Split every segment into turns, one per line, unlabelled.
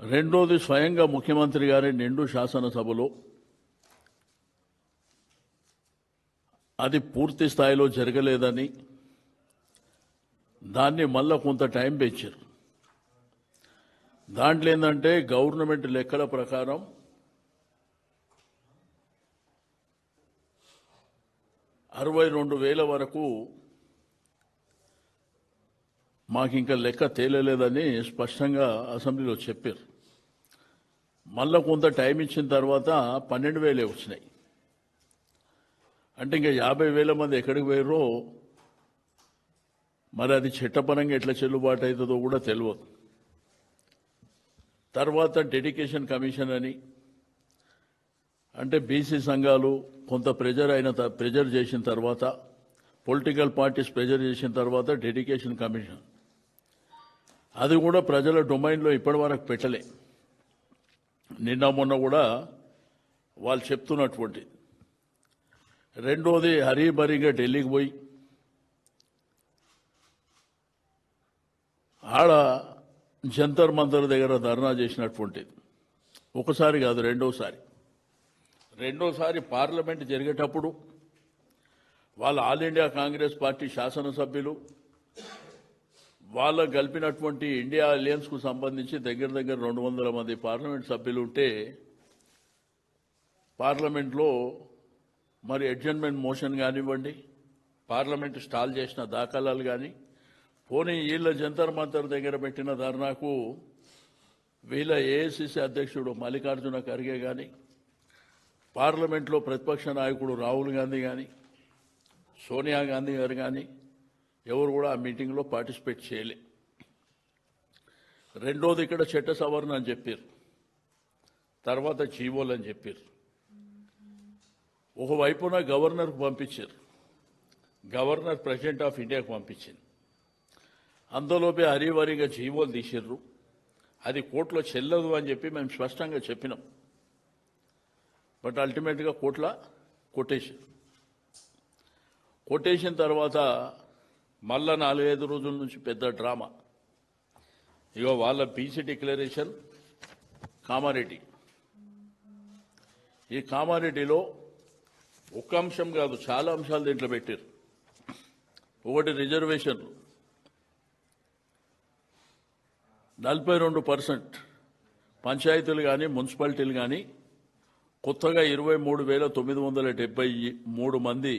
రెండోది స్వయంగా ముఖ్యమంత్రి గారి నిండు శాసనసభలో అది పూర్తి స్థాయిలో జరగలేదని దాన్ని మళ్ళా కొంత టైం పెంచారు. దాంట్లో ఏంటంటే గవర్నమెంట్ లెక్కల ప్రకారం 62,000 వరకు మాకు ఇంకా లెక్క తేలలేదని స్పష్టంగా అసెంబ్లీలో చెప్పారు. మళ్ళా కొంత టైం ఇచ్చిన తర్వాత 12,000 వచ్చినాయి. అంటే ఇంకా 50,000 మంది ఎక్కడికి పోయారో మరి అది చట్టపరంగా ఎట్లా చెల్లుబాటు అవుతుందో కూడా తెలియదు. తర్వాత డెడికేషన్ కమిషన్ అని అంటే బీసీ సంఘాలు కొంత ప్రెజర్ చేసిన తర్వాత, పొలిటికల్ పార్టీస్ ప్రెజర్ చేసిన తర్వాత డెడికేషన్ కమిషన్ అది కూడా ప్రజల డొమైన్లో ఇప్పటి వరకు పెట్టలే. నిన్న మొన్న కూడా వాళ్ళు చెప్తున్నటువంటి. రెండోది హరీబరీగా ఢిల్లీకి పోయి ఆడ జంతర్ మంతర్ దగ్గర ధర్నా చేసినటువంటిది ఒకసారి కాదు రెండోసారి పార్లమెంట్ జరిగేటప్పుడు వాళ్ళ ఆల్ ఇండియా కాంగ్రెస్ పార్టీ శాసనసభ్యులు వాళ్ళ గెలిపినటువంటి ఇండియా అలయన్స్కు సంబంధించి దగ్గర 200 మంది పార్లమెంట్ సభ్యులు ఉంటే పార్లమెంట్లో మరి అడ్జర్న్మెంట్ మోషన్ కానివ్వండి, పార్లమెంట్ స్టాల్ చేసిన దాఖలాలు కానీ, పోనీ వీళ్ళ జంతర్ మంతర్ దగ్గర పెట్టిన ధర్నాకు వీళ్ళ ఏఐసిసి అధ్యక్షుడు మల్లికార్జున ఖర్గే కానీ, పార్లమెంట్లో ప్రతిపక్ష నాయకుడు రాహుల్ గాంధీ కానీ, సోనియా గాంధీ గారు కానీ ఎవరు కూడా ఆ మీటింగ్లో పార్టిసిపేట్ చేయలే. రెండోది ఇక్కడ చట్ట సవరణ అని చెప్పారు, తర్వాత జీవోలు అని చెప్పారు. ఒకవైపున గవర్నర్కు పంపించారు, గవర్నర్ ప్రెసిడెంట్ ఆఫ్ ఇండియాకు పంపించింది. అందులోపే హరీవరీగా జీవోలు తీసిర్రు. అది కోర్టులో చెల్లదు అని చెప్పి మేము స్పష్టంగా చెప్పినాం. బట్ అల్టిమేట్గా కోర్టులో కొటేషన్ తర్వాత మళ్ళా 4-5 రోజుల నుంచి పెద్ద డ్రామా. ఇగో వాళ్ళ బీసీ డిక్లరేషన్ కామారెడ్డి. ఈ కామారెడ్డిలో ఒక్క అంశం కాదు, చాలా అంశాలు దీంట్లో పెట్టారు. ఒకటి రిజర్వేషన్లు 42% పంచాయతీలు కానీ మున్సిపాలిటీలు కానీ కొత్తగా 23,973 మంది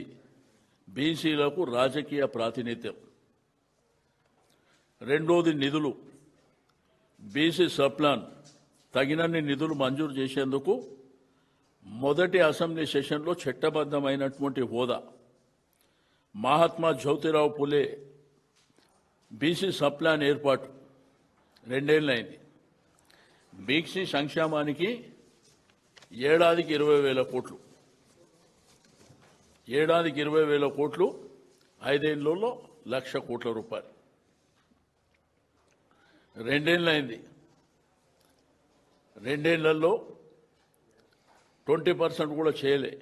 బీసీలకు రాజకీయ ప్రాతినిధ్యం. రెండోది నిధులు, బీసీ సబ్ప్లాన్ తగినన్ని నిధులు మంజూరు చేసేందుకు మొదటి అసెంబ్లీ సెషన్లో చట్టబద్ధమైనటువంటి హోదా. మహాత్మా జ్యోతిరావు పులే బీసీ సబ్ప్లాన్ ఏర్పాటు 2 ఏళ్ళైంది. బీసీ సంక్షేమానికి ఏడాదికి 20,000 కోట్లు, ఏడాదికి 20,000 కోట్లు, 5 ఏళ్లలో 1,00,000 కోట్ల రూపాయలు. 2 ఏళ్ళైంది. 2 ఏళ్లలో 20% కూడా చేయలే.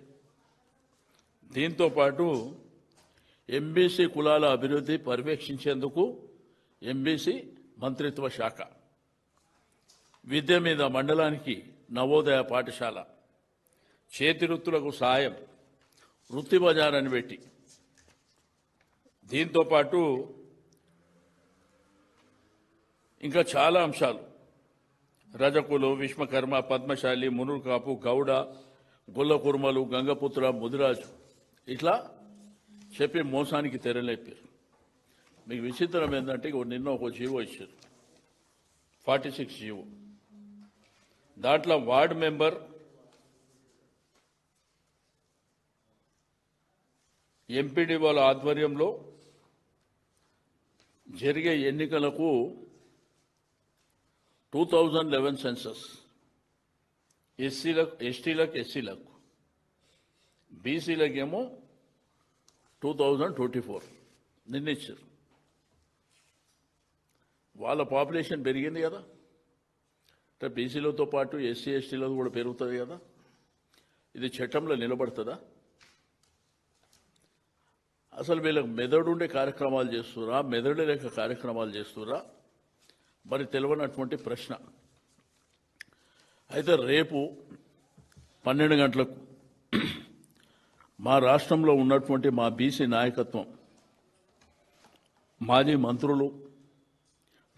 దీంతో పాటు ఎంబీసీ కులాల అభివృద్ధి పర్యవేక్షించేందుకు ఎంబీసీ మంత్రిత్వ శాఖ, విద్య మీద మండలానికి నవోదయ పాఠశాల, చేతి వృత్తులకు సాయం, వృత్తి బజార్ అని పెట్టి, దీంతో పాటు ఇంకా చాలా అంశాలు, రజకులు, విశ్వకర్మ, పద్మశాలి, మునుర్కాపు, గౌడ, గొల్ల కుర్మలు, గంగపుత్ర, ముదిరాజు ఇట్లా చెప్పి మోసానికి తెరలేపారు. మీకు విచిత్రం ఏంటంటే నిన్న ఒక జీవో ఇచ్చారు, 46 జీవో. దాంట్లో వార్డు మెంబర్ ఎంపీడీ వాళ్ళ ఆధ్వర్యంలో జరిగే ఎన్నికలకు 2011 సెన్సస్ ఎస్టీలకు బీసీలకేమో 2024 నిర్ణయించారు. వాళ్ళ పాపులేషన్ పెరిగింది కదా, అంటే బీసీలతో పాటు ఎస్సీ ఎస్టీలతో కూడా పెరుగుతుంది కదా. ఇది చట్టంలో నిలబడుతుందా? అసలు వీళ్ళకి మెదడుండే కార్యక్రమాలు చేస్తురా, మెదడు లేక కార్యక్రమాలు చేస్తురా మరి తెలియనటువంటి ప్రశ్న. అయితే రేపు 12 గంటలకు మా రాష్ట్రంలో ఉన్నటువంటి మా బీసీ నాయకత్వం, మాజీ మంత్రులు,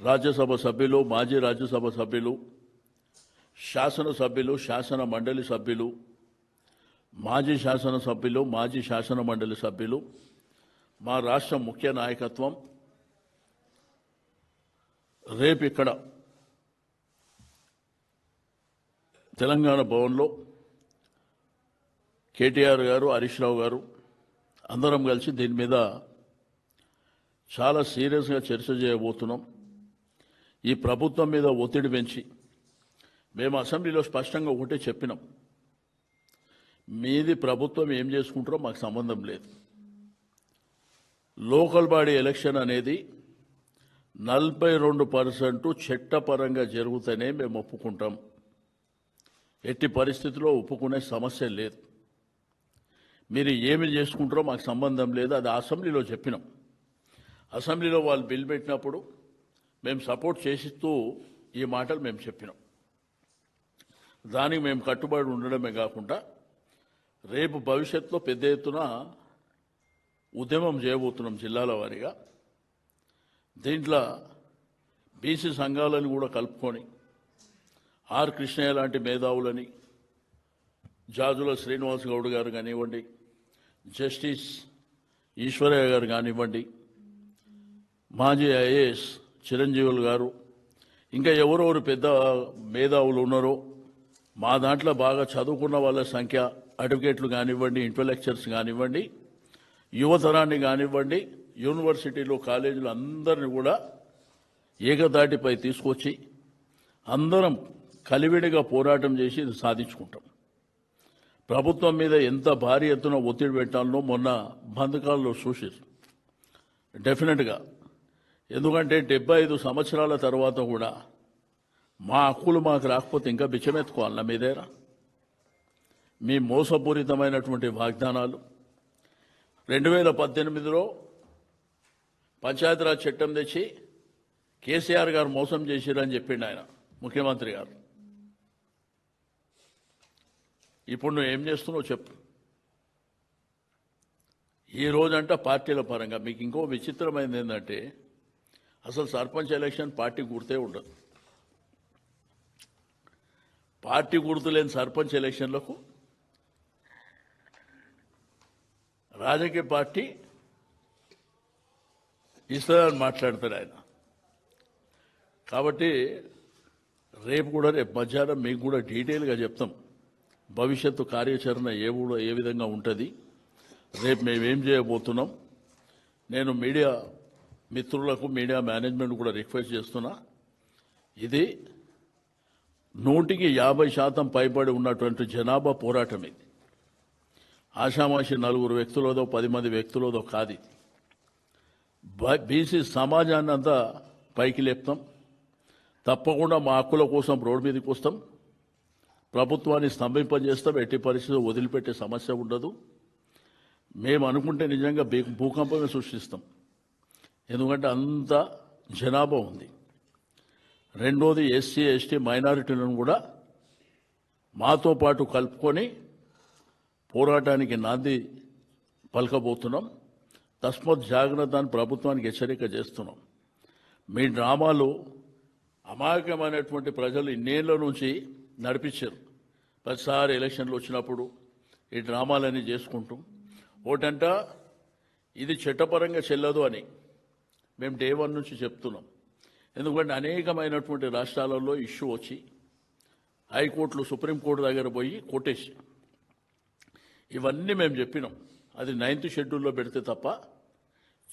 రాజ్యసభ సభ్యులు, మాజీ రాజ్యసభ సభ్యులు, శాసనసభ్యులు, శాసన మండలి సభ్యులు, మాజీ శాసనసభ్యులు, మాజీ శాసన మండలి సభ్యులు, మా రాష్ట్ర ముఖ్య నాయకత్వం రేపు ఇక్కడ తెలంగాణ భవన్లో కేటీఆర్ గారు, హరీష్ రావు గారు అందరం కలిసి దీని మీద చాలా సీరియస్గా చర్చ చేయబోతున్నాం. ఈ ప్రభుత్వం మీద ఒత్తిడి పెంచి మేము అసెంబ్లీలో స్పష్టంగా ఒకటే చెప్పినాం, మీది ప్రభుత్వం ఏం చేసుకుంటారో మాకు సంబంధం లేదు. లోకల్ బాడీ ఎలక్షన్ అనేది 42% చట్టపరంగా జరుగుతూనే మేము ఒప్పుకుంటాం. ఎట్టి పరిస్థితుల్లో ఒప్పుకునే సమస్య లేదు. మీరు ఏమి చేసుకుంటారో మాకు సంబంధం లేదు. అది అసెంబ్లీలో చెప్పినాం. అసెంబ్లీలో వాళ్ళు బిల్ పెట్టినప్పుడు మేము సపోర్ట్ చేసిస్తూ ఈ మాటలు మేము చెప్పినాం. దానికి మేము కట్టుబడి ఉండడమే కాకుండా రేపు భవిష్యత్తులో పెద్ద ఎత్తున ఉద్యమం చేయబోతున్నాం జిల్లాల వారీగా. దీంట్లో బీసీ సంఘాలను కూడా కలుపుకొని ఆర్ కృష్ణయ్య లాంటి మేధావులని, జాజుల శ్రీనివాస్ గౌడ్ గారు కానివ్వండి, జస్టిస్ ఈశ్వరయ్య గారు కానివ్వండి, మాజీ ఐఏఎస్ చిరంజీవులు గారు, ఇంకా ఎవరెవరు పెద్ద మేధావులు ఉన్నారో మా దాంట్లో బాగా చదువుకున్న వాళ్ళ సంఖ్య, అడ్వకేట్లు కానివ్వండి, ఇంటలెక్చర్స్ కానివ్వండి, యువతరాన్ని కానివ్వండి, యూనివర్సిటీలు, కాలేజీలు అందరిని కూడా ఏకదాటిపై తీసుకొచ్చి అందరం కలివిడిగా పోరాటం చేసి ఇది సాధించుకుంటాం. ప్రభుత్వం మీద ఎంత భారీ ఎత్తున ఒత్తిడి పెట్టాలనో మొన్న బంధకాల్లో చూసారు డెఫినెట్గా. ఎందుకంటే 75 సంవత్సరాల తర్వాత కూడా మా హక్కులు మాకు రాకపోతే ఇంకా బిచ్చమెత్తుకోవాలన్నా మీ దగ్గర? మీ మోసపూరితమైనటువంటి వాగ్దానాలు 2018లో పంచాయతీరాజ్ చట్టం తెచ్చి కేసీఆర్ గారు మోసం చేసిరని చెప్పిండు ఆయన, ముఖ్యమంత్రి గారు. ఇప్పుడు నువ్వు ఏం చేస్తున్నావు చెప్పు. ఈ రోజంట పార్టీల పరంగా మీకు ఇంకో విచిత్రమైనది ఏంటంటే అసలు సర్పంచ్ ఎలక్షన్ పార్టీ గుర్తే ఉండదు. పార్టీ గుర్తు లేని సర్పంచ్ ఎలక్షన్లకు రాజకీయ పార్టీ ఇస్తుందని మాట్లాడతాడు ఆయన. కాబట్టి రేపు మధ్యాహ్నం మీకు కూడా డీటెయిల్గా చెప్తాం భవిష్యత్తు కార్యాచరణ ఏ విధంగా ఉంటుంది, రేపు మేమేం చేయబోతున్నాం. నేను మీడియా మిత్రులకు, మీడియా మేనేజ్మెంట్ కూడా రిక్వెస్ట్ చేస్తున్నా, ఇది 150% పైబడి ఉన్నటువంటి జనాభా పోరాటం. ఇది ఆషామాషి 4 వ్యక్తులదో 10 మంది వ్యక్తులదో కాదు. ఇది బీసీ సమాజాన్ని అంతా పైకి లేపుతాం. తప్పకుండా మా హక్కుల కోసం రోడ్డు మీదకి వస్తాం. ప్రభుత్వాన్ని స్తంభింపజేస్తాం. ఎట్టి పరిస్థితుల్లో వదిలిపెట్టే సమస్య ఉండదు. మేము అనుకుంటే నిజంగా భూకంపమే సృష్టిస్తాం. ఎందుకంటే అంత జనాభా ఉంది. రెండోది ఎస్సీ, ఎస్టీ, మైనారిటీలను కూడా మాతో పాటు కలుపుకొని పోరాటానికి నాంది పలకబోతున్నాం. తస్మత్ జాగ్రత్త అని ప్రభుత్వానికి హెచ్చరిక చేస్తున్నాం. మీ డ్రామాలు అమాయకమైనటువంటి ప్రజలు ఇన్నేళ్ల నుంచి నడిపించారు. ప్రతిసారి ఎలక్షన్లు వచ్చినప్పుడు ఈ డ్రామాలన్నీ చేసుకుంటూ ఒకటంట ఇది చట్టపరంగా చెల్లదు అని మేము డే 1 నుంచి చెప్తున్నాం. ఎందుకంటే అనేకమైనటువంటి రాష్ట్రాలలో ఇష్యూ వచ్చి హైకోర్టులు, సుప్రీంకోర్టు దగ్గర పోయి కొట్టేసి ఇవన్నీ మేము చెప్పినాం. అది 9th షెడ్యూల్లో పెడితే తప్ప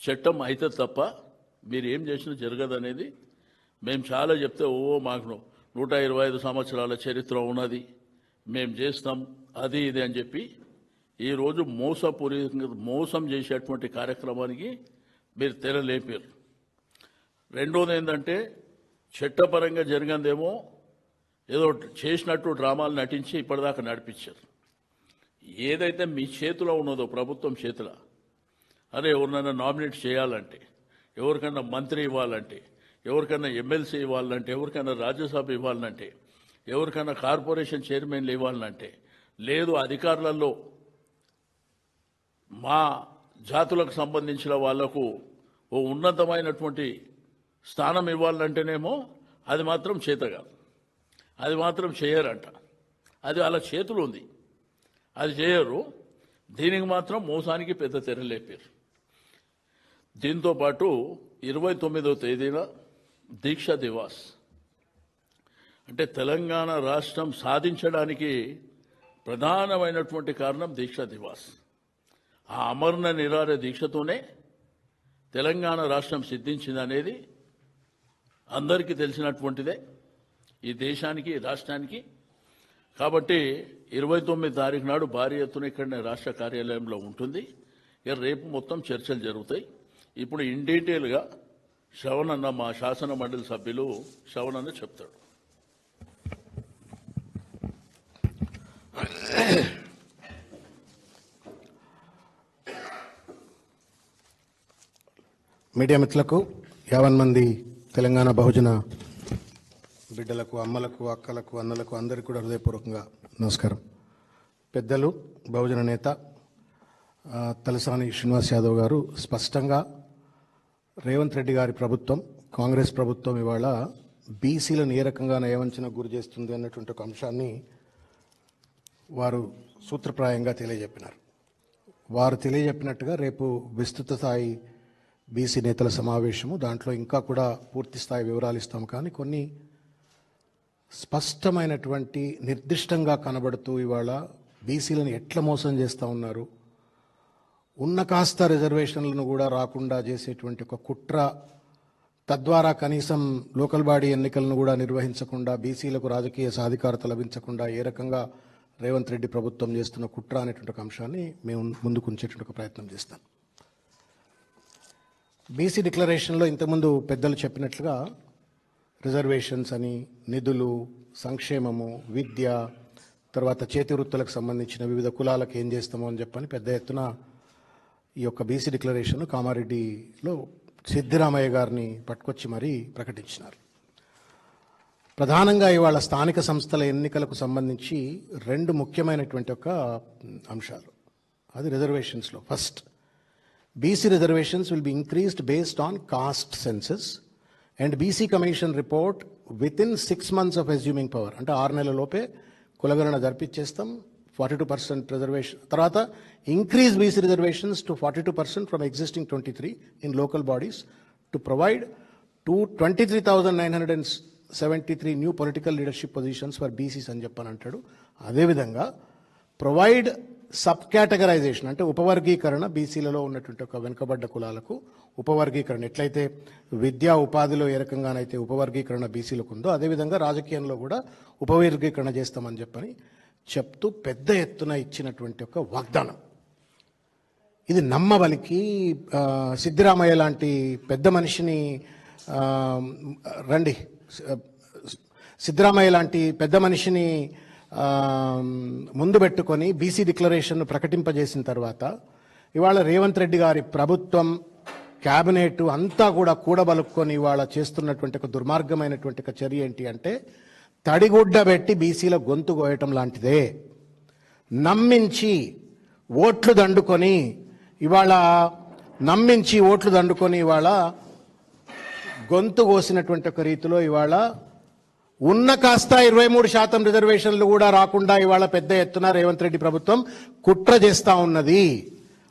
చట్టం అయితే తప్ప మీరు ఏం చేసినా జరగదనేది మేము చాలా చెప్తే మాకు 125 సంవత్సరాల చరిత్ర ఉన్నది, మేము చేస్తాం అది ఇది అని చెప్పి ఈరోజు మోసం చేసేటువంటి కార్యక్రమానికి మీరు తెరలేపారు. రెండోది ఏంటంటే చట్టపరంగా జరిగిందేమో ఏదో చేసినట్టు డ్రామాలు నటించి ఇప్పటిదాకా నడిపించారు. ఏదైతే మీ చేతిలో ఉన్నదో ప్రభుత్వం చేతిలో, అరే ఎవరినైనా నామినేట్ చేయాలంటే, ఎవరికైనా మంత్రి ఇవ్వాలంటే, ఎవరికైనా ఎమ్మెల్సీ ఇవ్వాలంటే, ఎవరికైనా రాజ్యసభ ఇవ్వాలంటే ఎవరికైనా కార్పొరేషన్ చైర్మన్లు ఇవ్వాలంటే, లేదు అధికారులలో మా జాతులకు సంబంధించిన వాళ్లకు ఓ ఉన్నతమైనటువంటి స్థానం ఇవ్వాలంటేనేమో అది మాత్రం చేత కాదు, అది మాత్రం చేయరంట. అది అలా చేతులు ఉంది, అది చేయరు. దీనికి మాత్రం మోసానికి పెద్ద తెరలేపారు. దీంతోపాటు 29వ తేదీన దీక్ష దివాస్, అంటే తెలంగాణ రాష్ట్రం సాధించడానికి ప్రధానమైనటువంటి కారణం దీక్ష దివాస్. ఆ అమరణ నిరాహార దీక్షతోనే తెలంగాణ రాష్ట్రం సిద్ధించిందనేది అందరికీ తెలిసినటువంటిదే ఈ దేశానికి, రాష్ట్రానికి. కాబట్టి 29 తారీఖు నాడు భారీ ఎత్తున ఇక్కడనే రాష్ట్ర కార్యాలయంలో ఉంటుంది. ఇక రేపు మొత్తం చర్చలు జరుగుతాయి. ఇప్పుడు ఇన్ డీటెయిల్గా శ్రవణన్న, మా శాసన మండలి సభ్యులు శ్రవణన్న చెప్తాడు.
మీడియా మిత్రులకు, 50 మంది తెలంగాణ బహుజన బిడ్డలకు, అమ్మలకు, అక్కలకు, అన్నలకు అందరికీ కూడా హృదయపూర్వకంగా నమస్కారం. పెద్దలు, బహుజన నేత తలసాని శ్రీనివాస్ యాదవ్ గారు స్పష్టంగా రేవంత్ రెడ్డి గారి ప్రభుత్వం, కాంగ్రెస్ ప్రభుత్వం ఇవాళ బీసీలను ఏ రకంగా నయవంచనకు గురి చేస్తుంది అన్నటువంటి ఒక అంశాన్ని వారు సూత్రప్రాయంగా తెలియజెప్పినారు. వారు తెలియజెప్పినట్టుగా రేపు విస్తృత స్థాయి బీసీ నేతల సమావేశము, దాంట్లో ఇంకా కూడా పూర్తి స్థాయి వివరాలు ఇస్తాం. కానీ కొన్ని స్పష్టమైనటువంటి నిర్దిష్టంగా కనబడుతూ ఇవాళ బీసీలను ఎట్లా మోసం చేస్తూ ఉన్నారు, ఉన్న కాస్త రిజర్వేషన్లను కూడా రాకుండా చేసేటువంటి ఒక కుట్ర, తద్వారా కనీసం లోకల్ బాడీ ఎన్నికలను కూడా నిర్వహించకుండా బీసీలకు రాజకీయ సాధికారత లభించకుండా ఏ రకంగా రేవంత్ రెడ్డి ప్రభుత్వం చేస్తున్న కుట్ర అనేటువంటి ఒక అంశాన్ని మేము ముందుకు ఉంచేటువంటి ఒక ప్రయత్నం చేస్తాం. బీసీ డిక్లరేషన్లో ఇంతకుముందు పెద్దలు చెప్పినట్లుగా రిజర్వేషన్స్ అని, నిధులు, సంక్షేమము, విద్య, తర్వాత చేతి వృత్తులకు సంబంధించిన వివిధ కులాలకు ఏం చేస్తామో అని చెప్పని పెద్ద ఎత్తున ఈ యొక్క బీసీ డిక్లరేషన్ కామారెడ్డిలో సిద్ధిరామయ్య గారిని పట్టుకొచ్చి మరీ ప్రకటించినారు. ప్రధానంగా ఇవాళ స్థానిక సంస్థల ఎన్నికలకు సంబంధించి 2 ముఖ్యమైనటువంటి ఒక అంశాలు. అది రిజర్వేషన్స్లో first, BC reservations will be increased based on caste census and BC commission report within 6 months of assuming power. అంటే 6 నెలల లోపే కులగణన జరిపించేస్తాం. 42% రిజర్వేషన్, తర్వాత increase BC reservations to 42% from existing 23 in local bodies to provide 23,973 new political leadership positions for BCs అని చెప్పని అంటాడు. అదేవిధంగా ప్రొవైడ్ సబ్ కేటగరైజేషన్, అంటే ఉపవర్గీకరణ, బీసీలలో ఉన్నటువంటి ఒక వెనుకబడ్డ కులాలకు ఉపవర్గీకరణ, ఎట్లయితే విద్యా ఉపాధిలో ఏ రకంగానైతే ఉపవర్గీకరణ బీసీలకు ఉందో అదేవిధంగా రాజకీయంలో కూడా ఉపవర్గీకరణ చేస్తామని చెప్పని చెప్తూ పెద్ద ఎత్తున ఇచ్చినటువంటి ఒక వాగ్దానం. ఇది నమ్మబలికి సిద్ధిరామయ్య లాంటి పెద్ద మనిషిని సిద్ధిరామయ్య లాంటి పెద్ద మనిషిని ముందు పెట్టుకొని బీసీ డిక్లరేషన్ను ప్రకటింపజేసిన తర్వాత ఇవాళ రేవంత్ రెడ్డి గారి ప్రభుత్వం, క్యాబినెట్ అంతా కూడా కూడబలుక్కొని ఇవాళ చేస్తున్నటువంటి ఒక దుర్మార్గమైనటువంటి ఒక చర్య ఏంటి అంటే తడిగుడ్డ పెట్టి బీసీల గొంతు కోయటం లాంటిదే. నమ్మించి ఓట్లు దండుకొని ఇవాళ గొంతు కోసినటువంటి ఒక రీతిలో ఇవాళ ఉన్న కాస్త 23% రిజర్వేషన్లు కూడా రాకుండా ఇవాళ పెద్ద ఎత్తున రేవంత్ రెడ్డి ప్రభుత్వం కుట్ర చేస్తూ ఉన్నది.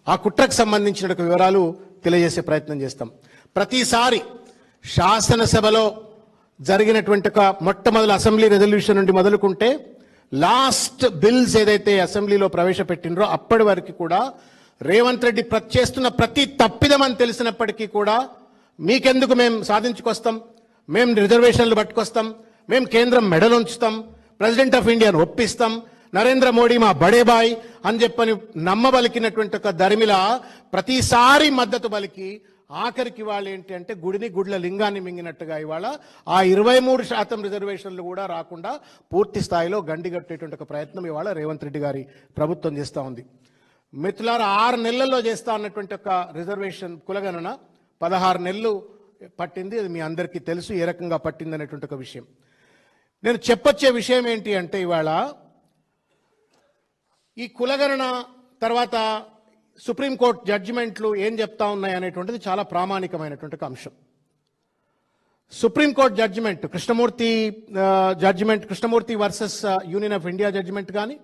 ఆ కుట్రకు సంబంధించిన వివరాలు తెలియజేసే ప్రయత్నం చేస్తాం. ప్రతిసారి శాసనసభలో జరిగినటువంటి ఒక మొట్టమొదటి అసెంబ్లీ రెజల్యూషన్ నుండి మొదలుకుంటే లాస్ట్ బిల్స్ ఏదైతే అసెంబ్లీలో ప్రవేశపెట్టినరో అప్పటి వరకు కూడా రేవంత్ రెడ్డి చేస్తున్న ప్రతి తప్పిదమని తెలిసినప్పటికీ కూడా మీకెందుకు మేము సాధించుకొస్తాం, మేము రిజర్వేషన్లు పట్టుకొస్తాం, మేము కేంద్రం మెడలు ఉంచుతాం, ప్రెసిడెంట్ ఆఫ్ ఇండియాను ఒప్పిస్తాం, నరేంద్ర మోడీ మా బడేబాయ్ అని చెప్పని నమ్మబలికినటువంటి ఒక దరిమిల ప్రతిసారి మద్దతు బలికి ఆఖరికి వాళ్ళు ఏంటి అంటే గుడిని గుడ్ల లింగాన్ని మింగినట్టుగా ఇవాళ ఆ 23% రిజర్వేషన్లు కూడా రాకుండా పూర్తి స్థాయిలో గండిగట్టేటువంటి ఒక ప్రయత్నం ఇవాళ రేవంత్ రెడ్డి గారి ప్రభుత్వం చేస్తూ ఉంది. మిత్రులారా, 6 నెలల్లో చేస్తా అన్నటువంటి ఒక రిజర్వేషన్ కులగణన 16 నెలలు పట్టింది. అది మీ అందరికీ తెలుసు ఏ రకంగా పట్టింది అనేటువంటి ఒక విషయం. నేను చెప్పొచ్చే విషయం ఏంటి అంటే ఇవాళ ఈ కులగణన తర్వాత సుప్రీంకోర్టు జడ్జిమెంట్లు ఏం చెప్తా ఉన్నాయి అనేటువంటిది చాలా ప్రామాణికమైనటువంటి ఒక అంశం. Supreme Court judgment Krishnamurthy versus Union of India judgment కానీ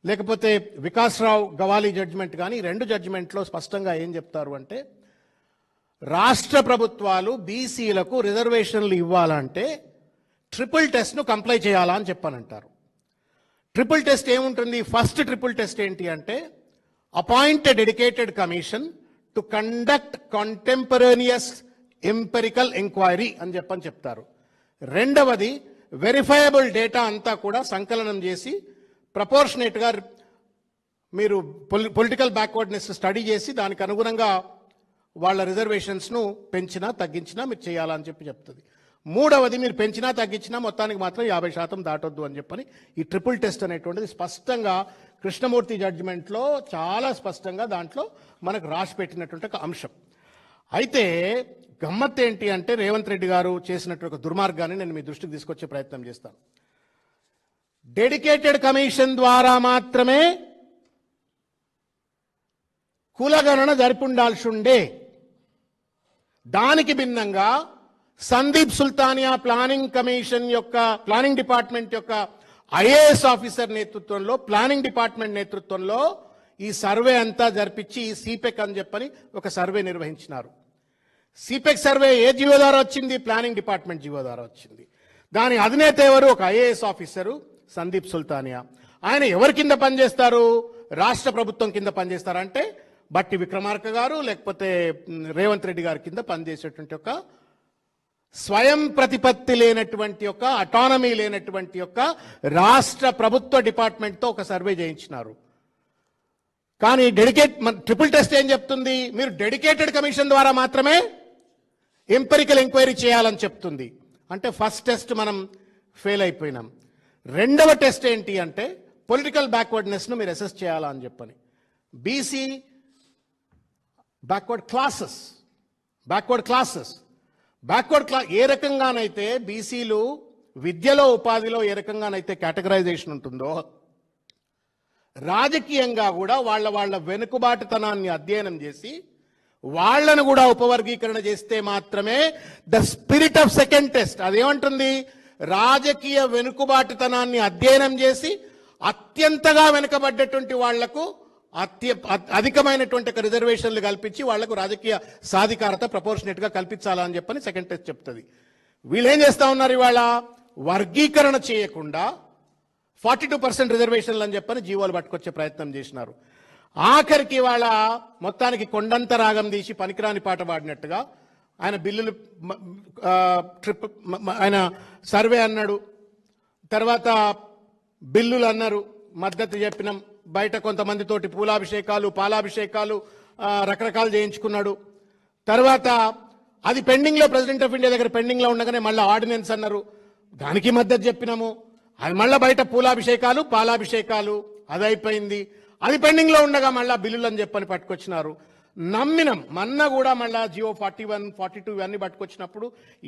లేకపోతే వికాస్రావు గవాలి జడ్జిమెంట్ కానీ రెండు జడ్జిమెంట్లో స్పష్టంగా ఏం చెప్తారు అంటే రాష్ట్ర ప్రభుత్వాలు బీసీలకు రిజర్వేషన్లు ఇవ్వాలంటే ట్రిపుల్ టెస్ట్ను కంప్లై చేయాలా అని చెప్పానంటారు. ట్రిపుల్ టెస్ట్ ఏముంటుంది? ఫస్ట్ ట్రిపుల్ టెస్ట్ ఏంటి అంటే appoint a dedicated commission to conduct contemporaneous empirical enquiry అని చెప్తారు. రెండవది వెరిఫైయబుల్ డేటా అంతా కూడా సంకలనం చేసి ప్రపోర్షనేట్గా మీరు పొలిటికల్ బ్యాక్వర్డ్నెస్ స్టడీ చేసి దానికి అనుగుణంగా వాళ్ళ రిజర్వేషన్స్ను పెంచినా తగ్గించినా మీరు చేయాలని చెప్తుంది. మూడవది మీరు పెంచినా తగ్గించినా మొత్తానికి మాత్రం 50% దాటొద్దు అని చెప్పని ఈ ట్రిపుల్ టెస్ట్ అనేటువంటిది స్పష్టంగా కృష్ణమూర్తి జడ్జిమెంట్లో చాలా స్పష్టంగా దాంట్లో మనకు రాసి పెట్టినటువంటి ఒక అంశం. అయితే గమ్మత్ ఏంటి అంటే రేవంత్ రెడ్డి గారు చేసినటువంటి ఒక దుర్మార్గాన్ని నేను మీ దృష్టికి తీసుకొచ్చే ప్రయత్నం చేస్తాను. డెడికేటెడ్ కమిషన్ ద్వారా మాత్రమే కులగణన జరిపి ఉండాల్సి ఉండే. దానికి భిన్నంగా సందీప్ సుల్తానియా ప్లానింగ్ డిపార్ట్మెంట్ యొక్క ఐఏఎస్ ఆఫీసర్ నేతృత్వంలో ప్లానింగ్ డిపార్ట్మెంట్ నేతృత్వంలో ఈ సర్వే అంతా జరిపించి సిపెక్ అని చెప్పని ఒక సర్వే నిర్వహించినారు. సిపెక్ సర్వే ఏ జీవో ద్వారా వచ్చింది? ప్లానింగ్ డిపార్ట్మెంట్ జీవో ద్వారా వచ్చింది. దాని అధినేత ఎవరు? ఒక ఐఏఎస్ ఆఫీసరు సందీప్ సుల్తానియా. ఆయన ఎవరి కింద పనిచేస్తారు? రాష్ట్ర ప్రభుత్వం కింద పనిచేస్తారంటే బట్టి విక్రమార్క గారు లేకపోతే రేవంత్ రెడ్డి గారి కింద పనిచేసేటువంటి ఒక స్వయం ప్రతిపత్తి లేనటువంటి ఒక అటానమీ లేనటువంటి ఒక రాష్ట్ర ప్రభుత్వ డిపార్ట్మెంట్తో ఒక సర్వే చేయించినారు. కానీ ట్రిపుల్ టెస్ట్ ఏం చెప్తుంది? మీరు డెడికేటెడ్ కమిషన్ ద్వారా మాత్రమే ఎంపెరికల్ ఎంక్వైరీ చేయాలని చెప్తుంది. అంటే ఫస్ట్ టెస్ట్ మనం ఫెయిల్ అయిపోయినాం. రెండవ టెస్ట్ ఏంటి అంటే పొలిటికల్ బ్యాక్వర్డ్నెస్ను మీరు అసెస్ చేయాలా అని చెప్పని బీసీ బ్యాక్వర్డ్ క్లాసెస్ ఏ రకంగానైతే బీసీలు విద్యలో ఉపాధిలో ఏ రకంగానైతే కేటగరైజేషన్ ఉంటుందో రాజకీయంగా కూడా వాళ్ళ వెనుకబాటుతనాన్ని అధ్యయనం చేసి వాళ్లను కూడా ఉపవర్గీకరణ చేస్తే మాత్రమే the spirit of second test అదేమంటుంది? రాజకీయ వెనుకబాటుతనాన్ని అధ్యయనం చేసి అత్యంతగా వెనుకబడ్డటువంటి వాళ్లకు అధికమైనటువంటి రిజర్వేషన్లు కల్పించి వాళ్లకు రాజకీయ సాధికారత ప్రపోర్షనేట్ గా కల్పించాలని చెప్పని సెకండ్ టెస్ట్ చెప్తుంది. వీళ్ళేం చేస్తా ఉన్నారు? ఇవాళ వర్గీకరణ చేయకుండా 42% రిజర్వేషన్లు అని చెప్పని జీవోలు పట్టుకొచ్చే ప్రయత్నం చేసినారు. ఆఖరికి వాళ్ళ మొత్తానికి కొండంత రాగం తీసి పనికిరాని పాట పాడినట్టుగా ఆయన బిల్లులు ఆయన సర్వే అన్నాడు, తర్వాత బిల్లులు అన్నారు, మద్దతు చెప్పినాం, బయట కొంతమందితోటి పాలాభిషేకాలు రకరకాలు చేయించుకున్నాడు. తర్వాత అది పెండింగ్లో ప్రెసిడెంట్ ఆఫ్ ఇండియా దగ్గర పెండింగ్లో ఉండగానే మళ్ళీ ఆర్డినెన్స్ అన్నారు, దానికి మద్దతు చెప్పినాము. అది మళ్ళీ బయట పాలాభిషేకాలు అది అయిపోయింది. అది పెండింగ్లో ఉండగా మళ్ళీ బిల్లులు అని చెప్పని పట్టుకొచ్చినారు. నమ్మినం. మొన్న కూడా మళ్ళీ జియో 41, 42 ఇవన్నీ పట్టుకొచ్చినప్పుడు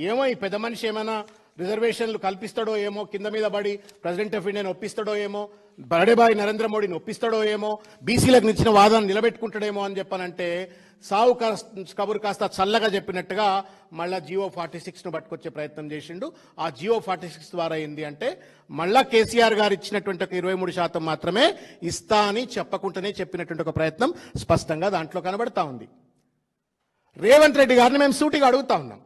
ఏమో ఈ పెద్ద మనిషి ఏమైనా రిజర్వేషన్లు కల్పిస్తాడో ఏమో, కింద మీద పడి ప్రెసిడెంట్ ఆఫ్ ఇండియాని ఒప్పిస్తాడో ఏమో, బడేబాయి నరేంద్ర మోడీని ఒప్పిస్తాడో ఏమో, బీసీలకు ఇచ్చిన వాదాన్ని నిలబెట్టుకుంటాడేమో అని చెప్పనంటే సావు కబురు కాస్త చల్లగా చెప్పినట్టుగా మళ్ళా జియో 46ను పట్టుకొచ్చే ప్రయత్నం చేసిండు. ఆ జియో 46 ద్వారా ఏంది అంటే మళ్ళా కేసీఆర్ గారు ఇచ్చినటువంటి 23% మాత్రమే ఇస్తా అని చెప్పకుండానే చెప్పినటువంటి ఒక ప్రయత్నం స్పష్టంగా దాంట్లో కనబడతా ఉంది. రేవంత్ రెడ్డి గారిని మేము సూటిగా అడుగుతా ఉన్నాం,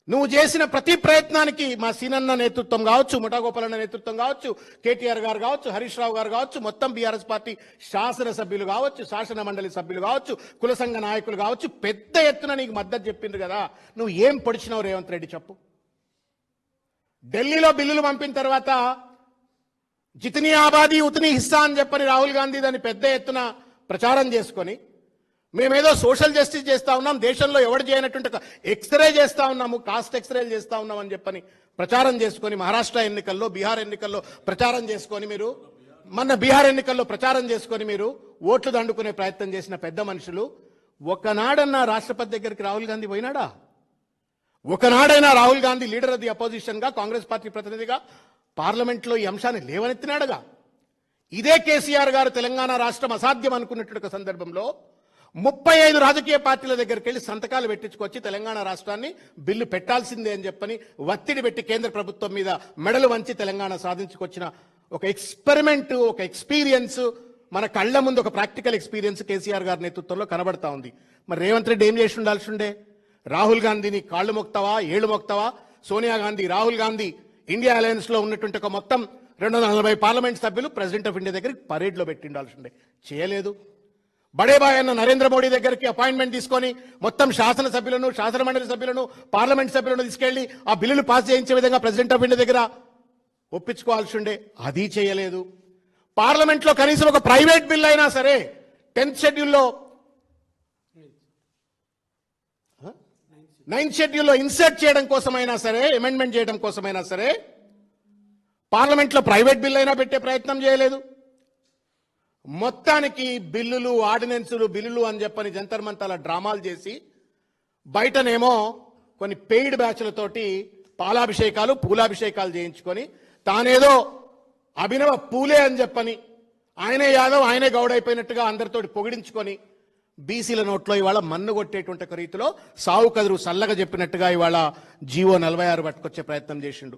నువ్వు చేసిన ప్రతి ప్రయత్నానికి మా సీనన్న నేతృత్వం కావచ్చు, ముఠాగోపాలన్న నేతృత్వం కావచ్చు, కేటీఆర్ గారు కావచ్చు, హరీష్ రావు గారు కావచ్చు, మొత్తం బీఆర్ఎస్ పార్టీ శాసనసభ్యులు కావచ్చు, శాసన మండలి సభ్యులు కావచ్చు, కుల సంఘ నాయకులు కావచ్చు, పెద్ద ఎత్తున నీకు మద్దతు చెప్పిండ్రు కదా. నువ్వు ఏం పొడిచినావు రేవంత్ రెడ్డి చెప్పు? ఢిల్లీలో బిల్లులు పంపిన తర్వాత జితనీ ఆబాదీ ఉతనీ హిస్సా అని చెప్పని రాహుల్ గాంధీ దాన్ని పెద్ద ఎత్తున ప్రచారం చేసుకొని మేమేదో సోషల్ జస్టిస్ చేస్తా ఉన్నాం, దేశంలో ఎవరు చేయనటువంటి ఎక్స్రే చేస్తా ఉన్నాము, కాస్ట్ ఎక్స్రేలు చేస్తా ఉన్నాం అని చెప్పని ప్రచారం చేసుకొని మహారాష్ట్ర ఎన్నికల్లో, బీహార్ ఎన్నికల్లో ప్రచారం చేసుకొని మీరు బీహార్ ఎన్నికల్లో ప్రచారం చేసుకొని మీరు ఓట్లు దండుకునే ప్రయత్నం చేసిన పెద్ద మనుషులు ఒకనాడన్నా రాష్ట్రపతి దగ్గరికి రాహుల్ గాంధీ పోయినాడా? ఒకనాడైనా Rahul Gandhi leader of the opposition గా కాంగ్రెస్ పార్టీ ప్రతినిధిగా పార్లమెంట్లో ఈ అంశాన్ని లేవనెత్తినాడుగా. ఇదే కేసీఆర్ గారు తెలంగాణ రాష్ట్రం అసాధ్యం అనుకున్నట్టు ఒక సందర్భంలో 35 రాజకీయ పార్టీల దగ్గరికి వెళ్ళి సంతకాలు పెట్టించుకొచ్చి తెలంగాణ రాష్ట్రాన్ని బిల్లు పెట్టాల్సిందే అని చెప్పని ఒత్తిడి పెట్టి కేంద్ర ప్రభుత్వం మీద మెడలు వంచి తెలంగాణ సాధించుకొచ్చిన ఒక ఎక్స్పెరిమెంట్, ఒక ఎక్స్పీరియన్స్ మన కళ్ళ ముందు, ఒక ప్రాక్టికల్ ఎక్స్పీరియన్స్ కేసీఆర్ గారి నేతృత్వంలో కనబడతా ఉంది. మరి రేవంత్ రెడ్డి ఏం చేసి ఉండాల్సి ఉండే? రాహుల్ గాంధీని కాళ్ళు మొక్తావా, ఏళ్ళు మొక్తావా? సోనియా గాంధీ, రాహుల్ గాంధీ, ఇండియా అలయన్స్ లో ఉన్నటువంటి ఒక మొత్తం 240 పార్లమెంట్ సభ్యులు ప్రెసిడెంట్ ఆఫ్ ఇండియా దగ్గరికి పరేడ్ లో పెట్టిండాల్సి ఉండే. చేయలేదు. బడేబాయ్ అన్న నరేంద్ర మోడీ దగ్గరికి అపాయింట్మెంట్ తీసుకొని మొత్తం శాసనసభ్యులను, శాసనమండలి సభ్యులను, పార్లమెంట్ సభ్యులను తీసుకెళ్లి ఆ బిల్లులు పాస్ చేయించే విధంగా ప్రెసిడెంట్ ఆఫ్ ఇండియా దగ్గర ఒప్పించుకోవాల్సి ఉండే. అది చేయలేదు. పార్లమెంట్ లో కనీసం ఒక ప్రైవేట్ బిల్ అయినా సరే 10th షెడ్యూల్లో 9th షెడ్యూల్లో ఇన్సర్ట్ చేయడం కోసమైనా సరే, అమెండ్మెంట్ చేయడం కోసమైనా సరే పార్లమెంట్లో ప్రైవేట్ బిల్ అయినా పెట్టే ప్రయత్నం చేయలేదు. మొత్తానికి బిల్లులు, ఆర్డినెన్సులు, బిల్లులు అని చెప్పని జంతర్ మంతర్ల డ్రామాలు చేసి బయటనేమో కొన్ని పెయిడ్ బ్యాచ్లతోటి పాలాభిషేకాలు, పూలాభిషేకాలు చేయించుకొని తానేదో అభినవ పూలే అని చెప్పని, ఆయనే యాదవ్, ఆయనే గౌడ్ అయిపోయినట్టుగా అందరితోటి పొగిడించుకొని బీసీల నోట్లో ఇవాళ మన్ను కొట్టేటువంటి ఒక రీతిలో సావు కదురు సల్లగా చెప్పినట్టుగా ఇవాళ జీవో 46 పట్టుకొచ్చే ప్రయత్నం చేసిండు.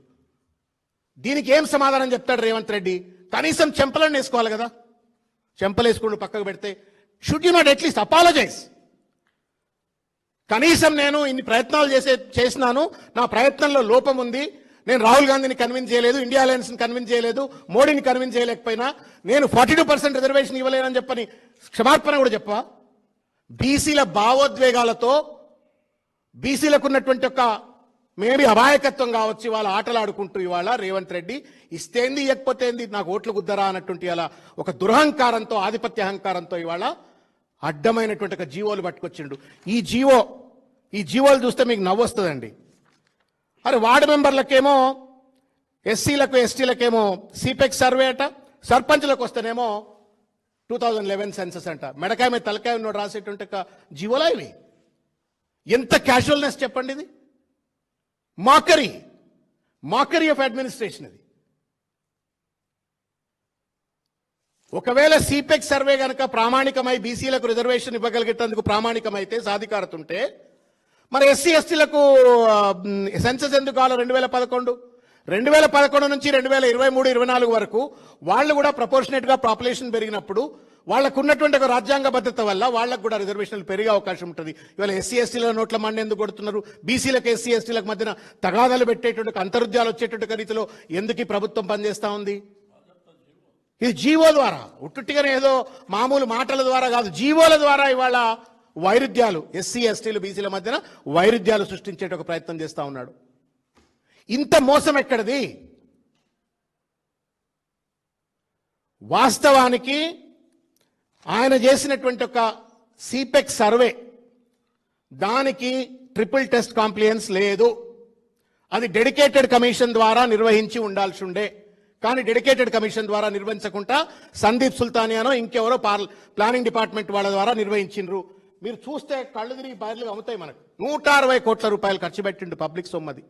దీనికి ఏం సమాధానం చెప్తాడు రేవంత్ రెడ్డి? కనీసం చెంపలను వేసుకోవాలి కదా. చెంపలేసుకుంటూ పక్కకు పెడితే should you not at least apologise? కనీసం నేను ఇన్ని ప్రయత్నాలు చేసినాను, నా ప్రయత్నంలో లోపం ఉంది, నేను రాహుల్ గాంధీని కన్విన్స్ చేయలేదు, ఇండియా అలయన్స్ కన్విన్స్ చేయలేదు, మోడీని కన్విన్స్ చేయలేకపోయినా, నేను 42% రిజర్వేషన్ ఇవ్వలేనని చెప్పని క్షమార్పణ కూడా చెప్పవా? బీసీల భావోద్వేగాలతో, బీసీలకు ఉన్నటువంటి ఒక మేబీ అమాయకత్వం కావచ్చు, ఇవాళ ఆటలాడుకుంటూ ఇవాళ రేవంత్ రెడ్డి ఇస్తేంది ఇవ్వకపోతే ఏంది, నాకు ఓట్లు గుద్దరా అన్నటువంటి అలా ఒక దురహంకారంతో, ఆధిపత్య అహంకారంతో ఇవాళ అడ్డమైనటువంటి ఒక జీవోలు పట్టుకొచ్చిండు. ఈ జీవోలు చూస్తే మీకు నవ్వు వస్తుందండి. అరే వార్డు మెంబర్లకేమో, ఎస్సీలకు ఎస్టీలకేమో సిపెక్ సర్వే అట, సర్పంచ్లకు వస్తేనేమో 2011 సెన్సస్ అంట. మెడకాయ మీద తలకాయ ఉన్నోడు రాసేటువంటి జీవోలా ఇవి? ఎంత క్యాజువల్నెస్ చెప్పండి ఇది. మాకరీ ఆఫ్ అడ్మినిస్ట్రేషన్ ఇది. ఒకవేళ సిపెక్ సర్వే కనుక ప్రామాణికమై బీసీలకు రిజర్వేషన్ ఇవ్వగలిగేటందుకు ప్రామాణికమైతే, సాధికారత ఉంటే, మరి ఎస్సీ ఎస్టీలకు సెన్సస్ ఎందుకు కావాలి? 2011 నుంచి 2023-24 వరకు వాళ్ళు కూడా ప్రపోర్షనేట్ గా పాపులేషన్ పెరిగినప్పుడు వాళ్ళకు ఉన్నటువంటి ఒక రాజ్యాంగ భద్రత వల్ల వాళ్ళకు కూడా రిజర్వేషన్లు పెరిగే అవకాశం ఉంటుంది. ఇవాళ ఎస్సీ ఎస్టీల నోట్ల మండి ఎందుకు కొడుతున్నారు? బీసీలకు ఎస్సీ ఎస్టీలకు మధ్యన తగాదాలు పెట్టేటువంటి, అంతర్జాలు వచ్చేటువంటి రీతిలో ఎందుకు ఈ ప్రభుత్వం పనిచేస్తా ఉంది? ఇది జీవో ద్వారా, ఉట్టుటిగానే ఏదో మామూలు మాటల ద్వారా కాదు, జీవోల ద్వారా ఇవాళ వైరుధ్యాలు, ఎస్సీ ఎస్టీలు బీసీల మధ్యన వైరుధ్యాలు సృష్టించే ఒక ప్రయత్నం చేస్తా ఉన్నాడు. ఇంత మోసం ఎక్కడిది? వాస్తవానికి ఆయన చేసినటువంటి ఒక సిపెక్ సర్వే, దానికి ట్రిపుల్ టెస్ట్ కాంప్లియన్స్ లేదు. అది డెడికేటెడ్ కమిషన్ ద్వారా నిర్వహించి ఉండాల్సి ఉండే. కానీ డెడికేటెడ్ కమిషన్ ద్వారా నిర్వహించకుండా సందీప్ సుల్తానియానో ఇంకెవరో ప్లానింగ్ డిపార్ట్మెంట్ వాళ్ళ ద్వారా నిర్వహించిండ్రు. మీరు చూస్తే కళ్ళు తిరిగి బయలు అమ్ముతాయి. మనకు 160 కోట్ల రూపాయలు ఖర్చు పెట్టిండు పబ్లిక్ సొమ్మది.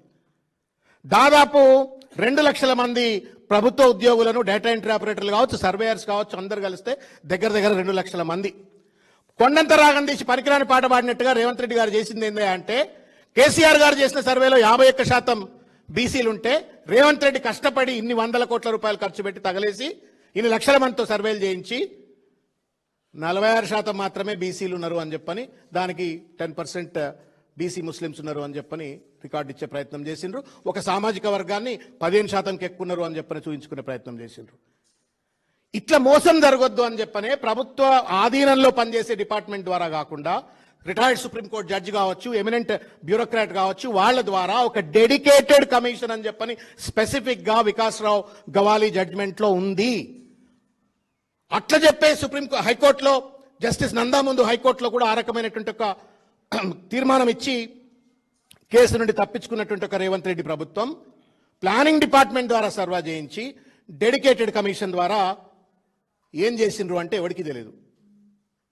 దాదాపు 2 లక్షల మంది ప్రభుత్వ ఉద్యోగులను, డేటా ఎంట్రీ ఆపరేటర్లు కావచ్చు, సర్వేయర్స్ కావచ్చు, అందరు కలిస్తే దగ్గర 2 లక్షల మంది. కొండంత రాగం తీసి పనికిరాని పాట పాడినట్టుగా రేవంత్ రెడ్డి గారు చేసింది ఏంటి అంటే, కేసీఆర్ గారు చేసిన సర్వేలో 51% బీసీలుంటే రేవంత్ రెడ్డి కష్టపడి ఇన్ని 100 కోట్ల రూపాయలు ఖర్చు పెట్టి తగలేసి ఇన్ని లక్షల మందితో సర్వేలు చేయించి 46% మాత్రమే బీసీలు ఉన్నారు అని చెప్పని, దానికి 10% బీసీ ముస్లిమ్స్ ఉన్నారు అని చెప్పని రికార్డు ఇచ్చే ప్రయత్నం చేసిండ్రు. ఒక సామాజిక వర్గాన్ని 15%కి ఎక్కువ ఉన్నారు అని చెప్పని చూపించుకునే ప్రయత్నం చేసిండ్రు. ఇట్లా మోసం జరగొద్దు అని చెప్పనే ప్రభుత్వ ఆధీనంలో పనిచేసే డిపార్ట్మెంట్ ద్వారా కాకుండా, రిటైర్డ్ సుప్రీంకోర్టు జడ్జి కావచ్చు, ఎమినెంట్ బ్యూరోక్రాట్ కావచ్చు, వాళ్ళ ద్వారా ఒక డెడికేటెడ్ కమిషన్ అని చెప్పని స్పెసిఫిక్ గా వికాసరావు గవాలి జడ్జిమెంట్ లో ఉంది. అట్లా చెప్పే హైకోర్టులో జస్టిస్ నందా ముందు హైకోర్టులో కూడా ఆ రకమైనటువంటి ఒక తీర్మానం ఇచ్చి కేసు నుండి తప్పించుకున్నటువంటి ఒక రేవంత్ రెడ్డి ప్రభుత్వం ప్లానింగ్ డిపార్ట్మెంట్ ద్వారా సర్వే చేయించి డెడికేటెడ్ కమిషన్ ద్వారా ఏం చేసిండ్రు అంటే ఎవరికి తెలియదు.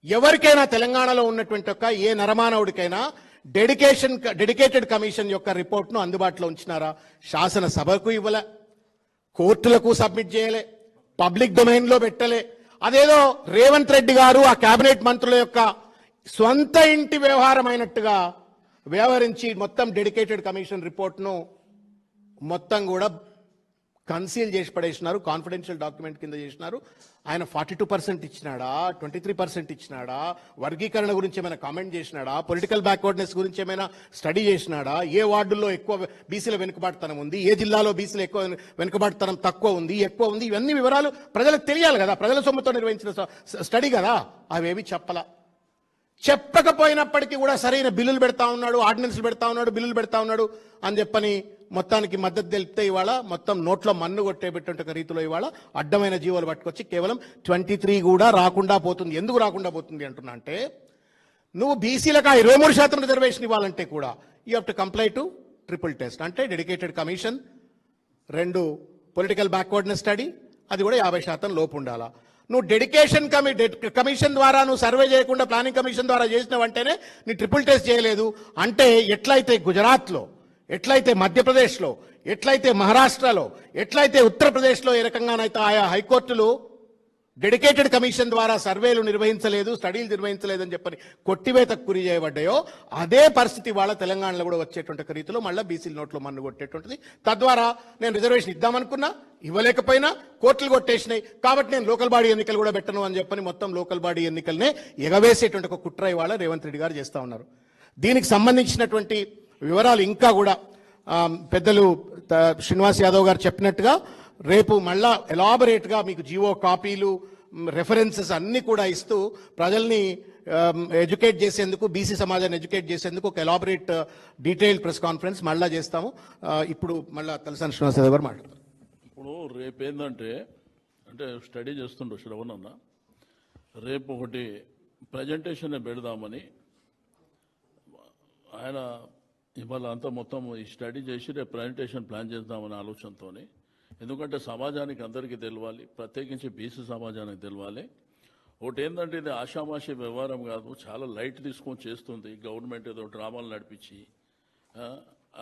ఎవరికైనా తెలంగాణలో ఉన్నటువంటి ఒక ఏ నరమానవుడికైనా డెడికేటెడ్ కమిషన్ యొక్క రిపోర్ట్ను అందుబాటులో ఉంచినారా? శాసనసభకు ఇవ్వలే, కోర్టులకు సబ్మిట్ చేయలే, పబ్లిక్ డొమైన్లో పెట్టలే. అదేదో రేవంత్ రెడ్డి గారు ఆ కేబినెట్ మంత్రుల యొక్క స్వంత ఇంటి వ్యవహారం అయినట్టుగా వ్యవహరించి మొత్తం డెడికేటెడ్ కమిషన్ రిపోర్ట్ను మొత్తం కూడా కన్సీల్ చేసి పడేసినారు, కాన్ఫిడెన్షియల్ డాక్యుమెంట్ కింద చేసినారు. ఆయన 42% ఇచ్చినాడా, 23% ఇచ్చినాడా, వర్గీకరణ గురించి ఏమైనా కామెంట్ చేసినాడా, పొలిటికల్ బ్యాక్వర్డ్నెస్ గురించి ఏమైనా స్టడీ చేసినాడా, ఏ వార్డుల్లో ఎక్కువ బీసీల వెనుకబాటుతనం ఉంది, ఏ జిల్లాలో బీసీలు ఎక్కువ వెనుకబాటుతనం తక్కువ ఉంది, ఎక్కువ ఉంది, ఇవన్నీ వివరాలు ప్రజలకు తెలియాలి కదా, ప్రజల సొమ్ముతో నిర్వహించిన స్టడీ కదా. అవేవి చెప్పలా. చెప్పకపోయినప్పటికీ కూడా సరైన బిల్లులు పెడతా ఉన్నాడు, ఆర్డినెన్స్లు పెడతా ఉన్నాడు, బిల్లులు పెడతా ఉన్నాడు అని చెప్పని మొత్తానికి మద్దతు తెలిపితే ఇవాళ మొత్తం నోట్లో మన్ను కొట్టేబెట్టే రీతిలో ఇవాళ అడ్డమైన జీవోలు పట్టుకొచ్చి కేవలం 23 కూడా రాకుండా పోతుంది. ఎందుకు రాకుండా పోతుంది అంటున్నా అంటే, నువ్వు బీసీలకు 23% రిజర్వేషన్ ఇవ్వాలంటే కూడా you have to comply to triple test. అంటే dedicated commission, 2 political backwardness study, అది కూడా 50% లోపు ఉండాలా. నువ్వు కమిషన్ ద్వారా నువ్వు సర్వే చేయకుండా ప్లానింగ్ కమిషన్ ద్వారా చేసినవంటేనే నీ ట్రిపుల్ టెస్ట్ చేయలేదు అంటే, ఎట్లయితే గుజరాత్లో, ఎట్లయితే మధ్యప్రదేశ్లో, ఎట్లయితే మహారాష్ట్రలో, ఎట్లయితే ఉత్తరప్రదేశ్లో ఏ రకంగానైతే ఆయా హైకోర్టులు డెడికేటెడ్ కమిషన్ ద్వారా సర్వేలు నిర్వహించలేదు, స్టడీలు నిర్వహించలేదు అని చెప్పని కొట్టివేతకు గురి చేయబడ్డాయో, అదే పరిస్థితి వాళ్ళ తెలంగాణలో కూడా వచ్చేటువంటి రీతిలో మళ్ళీ బీసీల నోట్లో మన్ను కొట్టేటువంటిది. తద్వారా నేను రిజర్వేషన్ ఇద్దామనుకున్నా, ఇవ్వలేకపోయినా, కోర్టులు కొట్టేసినాయి కాబట్టి నేను లోకల్ బాడీ ఎన్నికలు కూడా పెట్టను అని చెప్పని మొత్తం లోకల్ బాడీ ఎన్నికలనే ఎగవేసేటువంటి ఒక కుట్ర ఇవాళ రేవంత్ రెడ్డి గారు చేస్తూ ఉన్నారు. దీనికి సంబంధించినటువంటి వివరాలు ఇంకా కూడా పెద్దలు శ్రీనివాస్ యాదవ్ గారు చెప్పినట్టుగా రేపు మళ్ళా ఎలాబరేట్గా మీకు జీవో కాపీలు, రెఫరెన్సెస్ అన్ని కూడా ఇస్తూ ప్రజల్ని ఎడ్యుకేట్ చేసేందుకు, బీసీ సమాజాన్ని ఎడ్యుకేట్ చేసేందుకు ఒక ఎలాబరేట్ డీటెయిల్డ్ ప్రెస్ కాన్ఫరెన్స్ మళ్ళా చేస్తాము. ఇప్పుడు మళ్ళా తలసాని శ్రీనివాస్ యాదవ్ గారు మాట్లాడతారు.
ఇప్పుడు రేపు ఏంటంటే, స్టడీ చేస్తుండ్రు శ్రవణ్ అన్న, రేపు ఒకటి ప్రజెంటేషన్ పెడదామని ఆయన ఇవాళ అంతా మొత్తం ఈ స్టడీ చేసి రేపు ప్రజెంటేషన్ ప్లాన్ చేద్దామనే ఆలోచనతో. ఎందుకంటే సమాజానికి అందరికీ తెలవాలి, ప్రత్యేకించి బీసీ సమాజానికి తెలవాలి. ఒకటి ఏంటంటే, ఇది ఆషామాషి వ్యవహారం కాదు, చాలా లైట్ తీసుకొని చేస్తుంది గవర్నమెంట్. ఏదో డ్రామాలు నడిపించి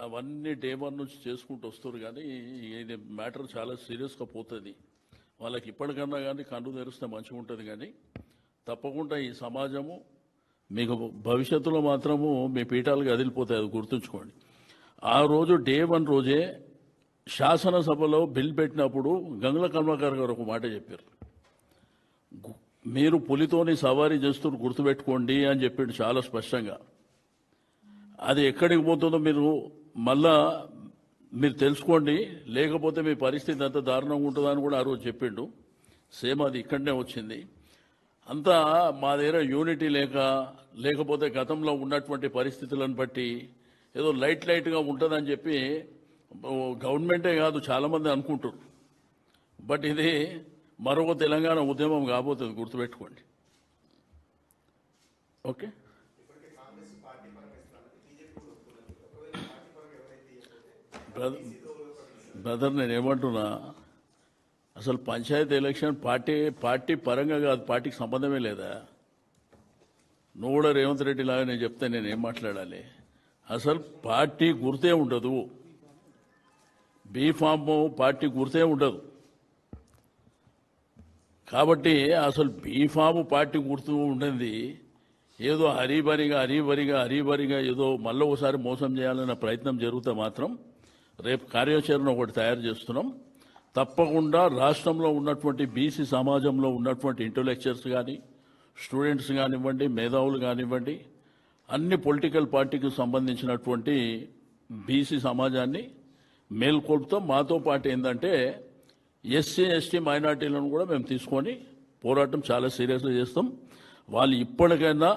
అవన్నీ డే 1 నుంచి చేసుకుంటూ వస్తారు. కానీ ఇది మ్యాటర్ చాలా సీరియస్గా పోతుంది. వాళ్ళకి ఇప్పటికన్నా కానీ కన్ను తెరిస్తే మంచిగా ఉంటుంది. కానీ తప్పకుండా ఈ సమాజము మీకు భవిష్యత్తులో మాత్రము మీ పీఠాలకు కదిలిపోతాయి, అది గుర్తుంచుకోండి. ఆ రోజు డే 1 రోజే శాసనసభలో బిల్ పెట్టినప్పుడు గంగుల కమలాకర్ గారు ఒక మాట చెప్పారు, మీరు పులితోని సవారీ చేస్తూ గుర్తుపెట్టుకోండి అని చెప్పిండు చాలా స్పష్టంగా. అది ఎక్కడికి పోతుందో మీరు తెలుసుకోండి, లేకపోతే మీ పరిస్థితి అంత దారుణంగా ఉంటుందని కూడా ఆ రోజు చెప్పిండు. సేమ్ అది ఇక్కడనే వచ్చింది. అంతా మా దగ్గర యూనిటీ లేకపోతే గతంలో ఉన్నటువంటి పరిస్థితులను బట్టి ఏదో లైట్గా ఉంటుందని చెప్పి గవర్నమెంటే కాదు చాలామంది అనుకుంటారు. బట్ ఇది మరొక తెలంగాణ ఉద్యమం కాబోతుంది, గుర్తుపెట్టుకోండి. ఓకే, బ్రదర్ నేనేమంటున్నా, అసలు పంచాయతీ ఎలక్షన్ పార్టీ పరంగా కాదు, పార్టీకి సంబంధమే లేదా? నువ్వు కూడా రేవంత్ రెడ్డి లాగా నేను చెప్తే నేనేం మాట్లాడాలి? అసలు పార్టీ గుర్తే ఉండదు, బీఫామ్ పార్టీ గుర్తే ఉండదు. కాబట్టి అసలు బీఫామ్ పార్టీ గుర్తు ఉండేది ఏదో హరీబరిగా ఏదో మళ్ళీ ఒకసారి మోసం చేయాలన్న ప్రయత్నం జరిగితే మాత్రం రేపు కార్యాచరణ ఒకటి తయారు చేస్తున్నాం. తప్పకుండా రాష్ట్రంలో ఉన్నటువంటి బీసీ సమాజంలో ఉన్నటువంటి ఇంటెలెక్చువల్స్ కానీ, స్టూడెంట్స్ కానివ్వండి, మేధావులు కానివ్వండి, అన్ని పొలిటికల్ పార్టీకి సంబంధించినటువంటి బీసీ సమాజాన్ని మేల్కొల్పుతాం. మాతో పాటు ఏంటంటే ఎస్సీ ఎస్టీ మైనార్టీలను కూడా మేము తీసుకొని పోరాటం చాలా సీరియస్గా చేస్తాం. వాళ్ళు ఇప్పటికైనా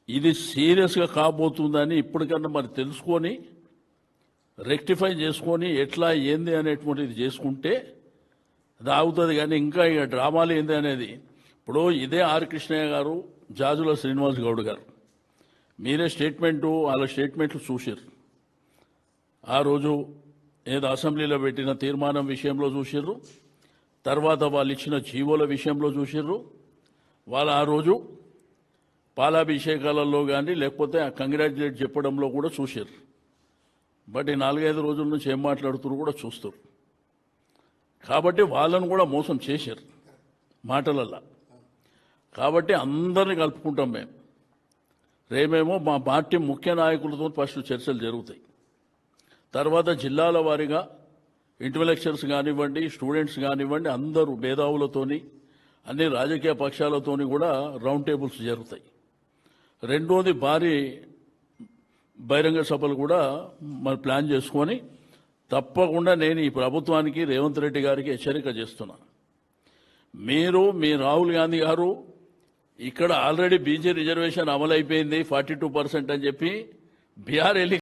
ఇది సీరియస్గా కాబోతుందని ఇప్పటికన్నా మరి తెలుసుకొని రెక్టిఫై చేసుకొని ఎట్లా ఏంది అనేటువంటిది చేసుకుంటే అది ఆగుతుంది. కానీ ఇంకా ఇక డ్రామాలు ఏంది అనేది, ఇప్పుడు ఇదే ఆర్ కృష్ణయ్య గారు, జాజుల శ్రీనివాస్ గౌడ్ గారు, మీరే వాళ్ళ స్టేట్మెంట్లు చూసారు. ఆ రోజు ఏదో అసెంబ్లీలో పెట్టిన తీర్మానం విషయంలో చూసిర్రు, తర్వాత వాళ్ళు ఇచ్చిన జీవోల విషయంలో చూసిర్రు. వాళ్ళు ఆ రోజు పాలాభిషేకాలలో కానీ లేకపోతే కంగ్రాచులేట్ చెప్పడంలో కూడా చూశారు. బట్ ఈ 4-5 రోజుల నుంచి ఏం మాట్లాడుతున్నారు కూడా చూస్తారు. కాబట్టి వాళ్ళను కూడా మోసం చేశారు మాటలల్లా. కాబట్టి అందరిని కలుపుకుంటాం మేము. రేమేమో మా పార్టీ ముఖ్య నాయకులతో ఫస్ట్ చర్చలు జరుగుతాయి. తర్వాత జిల్లాల వారీగా ఇంటలెక్చువల్స్ కానివ్వండి, స్టూడెంట్స్ కానివ్వండి, అందరూ మేధావులతోని అన్ని రాజకీయ పక్షాలతోని కూడా రౌండ్ టేబుల్స్ జరుగుతాయి. రెండోది భారీ బహిరంగ సభలు కూడా మరి ప్లాన్ చేసుకొని తప్పకుండా నేను ఈ ప్రభుత్వానికి రేవంత్ రెడ్డి గారికి హెచ్చరిక చేస్తున్నా. మీరు మీ రాహుల్ గాంధీ గారు ఇక్కడ ఆల్రెడీ బీసీ రిజర్వేషన్ అమలైపోయింది 42% అని చెప్పి బీఆర్